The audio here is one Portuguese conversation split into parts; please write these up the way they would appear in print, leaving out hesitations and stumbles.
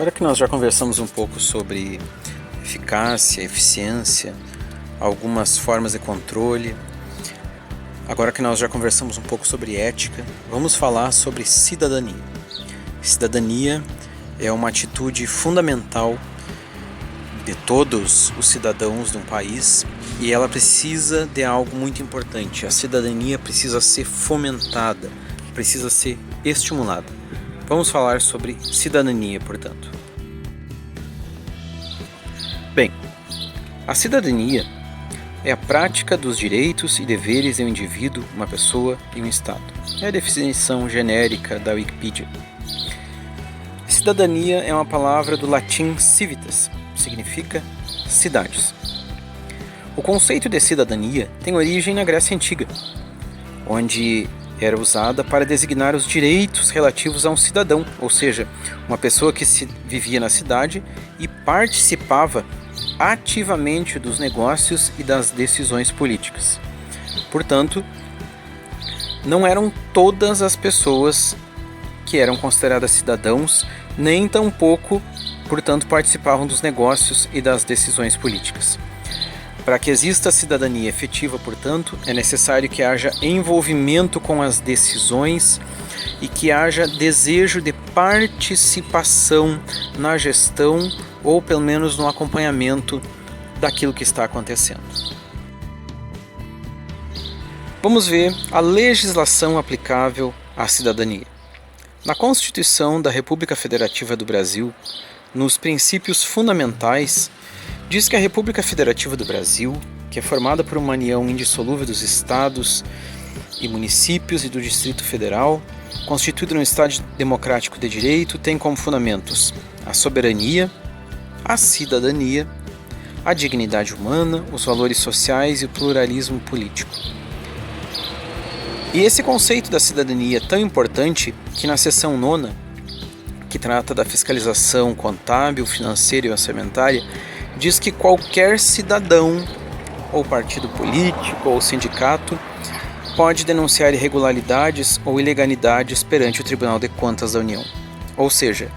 Agora que nós já conversamos um pouco sobre eficácia, eficiência, algumas formas de controle, agora que nós já conversamos um pouco sobre ética, vamos falar sobre cidadania. Cidadania é uma atitude fundamental de todos os cidadãos de um país e ela precisa de algo muito importante. A cidadania precisa ser fomentada, precisa ser estimulada. Vamos falar sobre cidadania, portanto. Bem, a cidadania é a prática dos direitos e deveres de um indivíduo, uma pessoa e um Estado. É a definição genérica da Wikipedia. Cidadania é uma palavra do latim civitas, significa cidades. O conceito de cidadania tem origem na Grécia Antiga, onde era usada para designar os direitos relativos a um cidadão, ou seja, uma pessoa que vivia na cidade e participava ativamente dos negócios e das decisões políticas. Portanto, não eram todas as pessoas que eram consideradas cidadãos, nem tampouco, portanto, participavam dos negócios e das decisões políticas. Para que exista cidadania efetiva, portanto, é necessário que haja envolvimento com as decisões e que haja desejo de participação na gestão ou pelo menos no acompanhamento daquilo que está acontecendo. Vamos ver a legislação aplicável à cidadania. Na Constituição da República Federativa do Brasil, nos princípios fundamentais, diz que a República Federativa do Brasil, que é formada por uma união indissolúvel dos estados e municípios e do Distrito Federal, constituída num Estado democrático de direito, tem como fundamentos a soberania, a cidadania, a dignidade humana, os valores sociais e o pluralismo político. E esse conceito da cidadania é tão importante que na seção 9ª, que trata da fiscalização contábil, financeira e orçamentária, diz que qualquer cidadão, ou partido político, ou sindicato, pode denunciar irregularidades ou ilegalidades perante o Tribunal de Contas da União. Ou seja,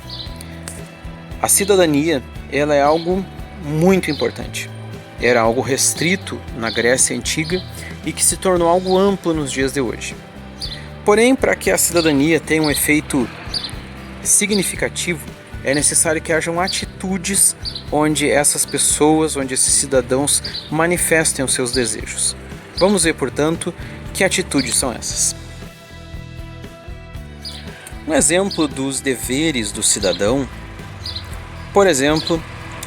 a cidadania ela é algo muito importante. Era algo restrito na Grécia Antiga e que se tornou algo amplo nos dias de hoje. Porém, para que a cidadania tenha um efeito significativo, é necessário que hajam atitudes onde essas pessoas, onde esses cidadãos manifestem os seus desejos. Vamos ver, portanto, que atitudes são essas. Um exemplo dos deveres do cidadão, por exemplo,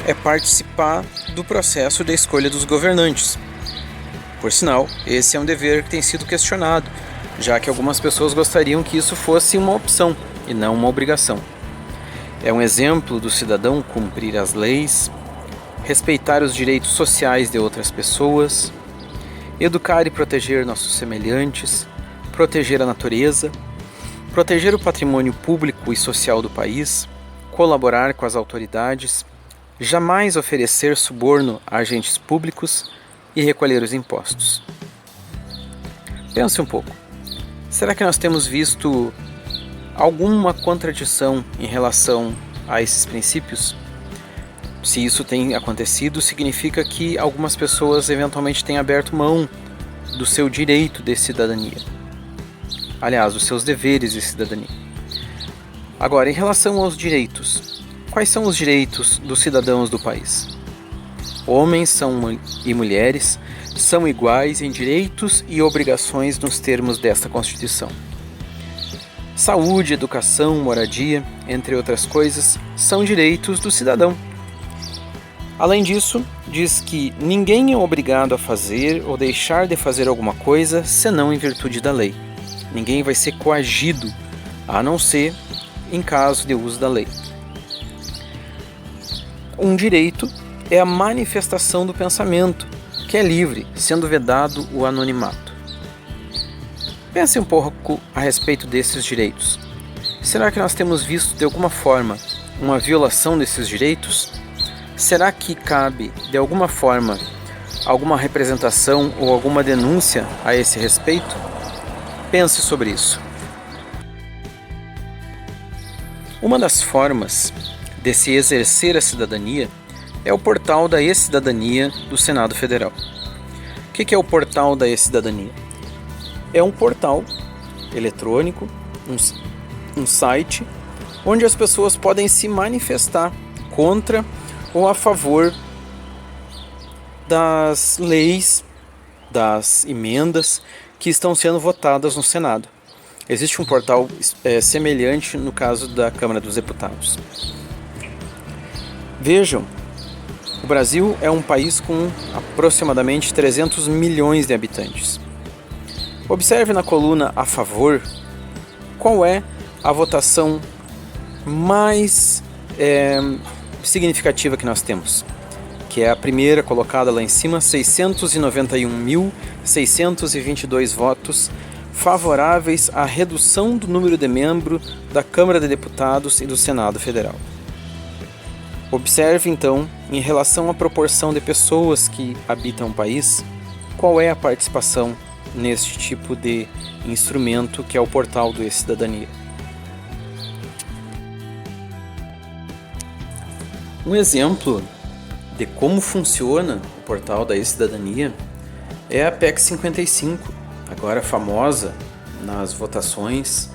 é participar do processo de escolha dos governantes. Por sinal, esse é um dever que tem sido questionado, já que algumas pessoas gostariam que isso fosse uma opção e não uma obrigação. É um exemplo do cidadão cumprir as leis, respeitar os direitos sociais de outras pessoas, educar e proteger nossos semelhantes, proteger a natureza, proteger o patrimônio público e social do país, colaborar com as autoridades, jamais oferecer suborno a agentes públicos e recolher os impostos. Pense um pouco. Será que nós temos visto alguma contradição em relação a esses princípios? Se isso tem acontecido, significa que algumas pessoas eventualmente têm aberto mão do seu direito de cidadania. Aliás, dos seus deveres de cidadania. Agora, em relação aos direitos, quais são os direitos dos cidadãos do país? Homens e mulheres são iguais em direitos e obrigações nos termos desta Constituição. Saúde, educação, moradia, entre outras coisas, são direitos do cidadão. Além disso, diz que ninguém é obrigado a fazer ou deixar de fazer alguma coisa senão em virtude da lei. Ninguém vai ser coagido, a não ser em caso de uso da lei. Um direito é a manifestação do pensamento, que é livre, sendo vedado o anonimato. Pense um pouco a respeito desses direitos. Será que nós temos visto de alguma forma uma violação desses direitos? Será que cabe, de alguma forma, alguma representação ou alguma denúncia a esse respeito? Pense sobre isso. Uma das formas de se exercer a cidadania é o portal da e-cidadania do Senado Federal. O que é o portal da e-cidadania? É um portal eletrônico, um site, onde as pessoas podem se manifestar contra ou a favor das leis, das emendas que estão sendo votadas no Senado. Existe um portal semelhante no caso da Câmara dos Deputados. Vejam, o Brasil é um país com aproximadamente 300 milhões de habitantes. Observe na coluna a favor qual é a votação mais significativa que nós temos, que é a primeira colocada lá em cima, 691.622 votos favoráveis à redução do número de membros da Câmara de Deputados e do Senado Federal. Observe então, em relação à proporção de pessoas que habitam o país, qual é a participação neste tipo de instrumento que é o portal do e-cidadania. Um exemplo de como funciona o portal da e-cidadania é a PEC 55, agora famosa nas votações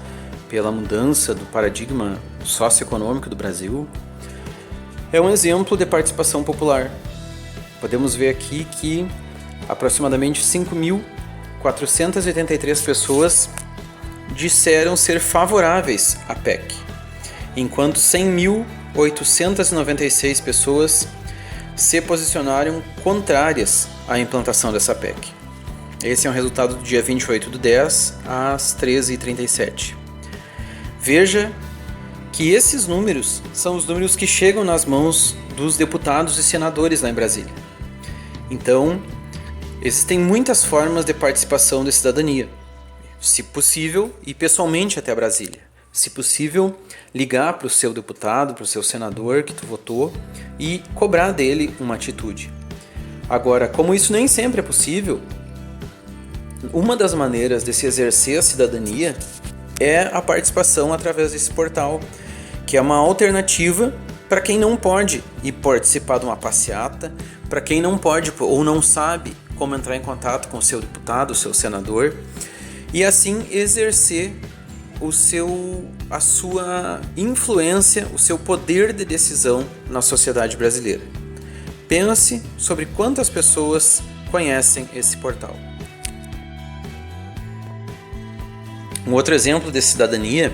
pela mudança do paradigma socioeconômico do Brasil. É um exemplo de participação popular. Podemos ver aqui que aproximadamente 5.483 pessoas disseram ser favoráveis à PEC, enquanto 100.896 pessoas se posicionaram contrárias à implantação dessa PEC. Esse é um resultado do dia 28/10 às 13h37. Veja que esses números são os números que chegam nas mãos dos deputados e senadores lá em Brasília. Então, existem muitas formas de participação da cidadania. Se possível, ir pessoalmente até Brasília. Se possível, ligar para o seu deputado, para o seu senador que tu votou e cobrar dele uma atitude. Agora, como isso nem sempre é possível, uma das maneiras de se exercer a cidadania é a participação através desse portal, que é uma alternativa para quem não pode ir participar de uma passeata, para quem não pode ou não sabe como entrar em contato com o seu deputado, o seu senador, e assim exercer a sua influência, o seu poder de decisão na sociedade brasileira. Pense sobre quantas pessoas conhecem esse portal. Um outro exemplo de cidadania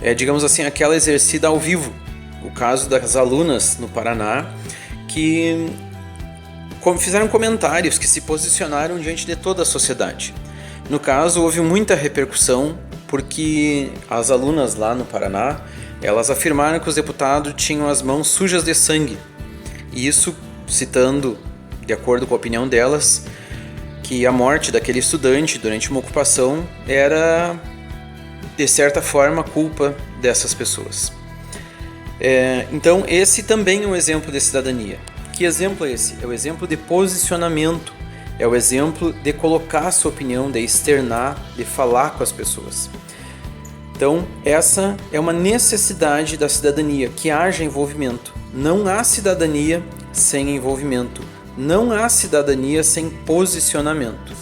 é, digamos assim, aquela exercida ao vivo. O caso das alunas no Paraná que fizeram comentários, que se posicionaram diante de toda a sociedade. No caso, houve muita repercussão porque as alunas lá no Paraná, elas afirmaram que os deputados tinham as mãos sujas de sangue. E isso citando, de acordo com a opinião delas, que a morte daquele estudante durante uma ocupação era, de certa forma, culpa dessas pessoas. Então, esse também é um exemplo de cidadania. Que exemplo é esse? É o exemplo de posicionamento, é o exemplo de colocar a sua opinião, de externar, de falar com as pessoas. Então, essa é uma necessidade da cidadania, que haja envolvimento. Não há cidadania sem envolvimento. Não há cidadania sem posicionamento.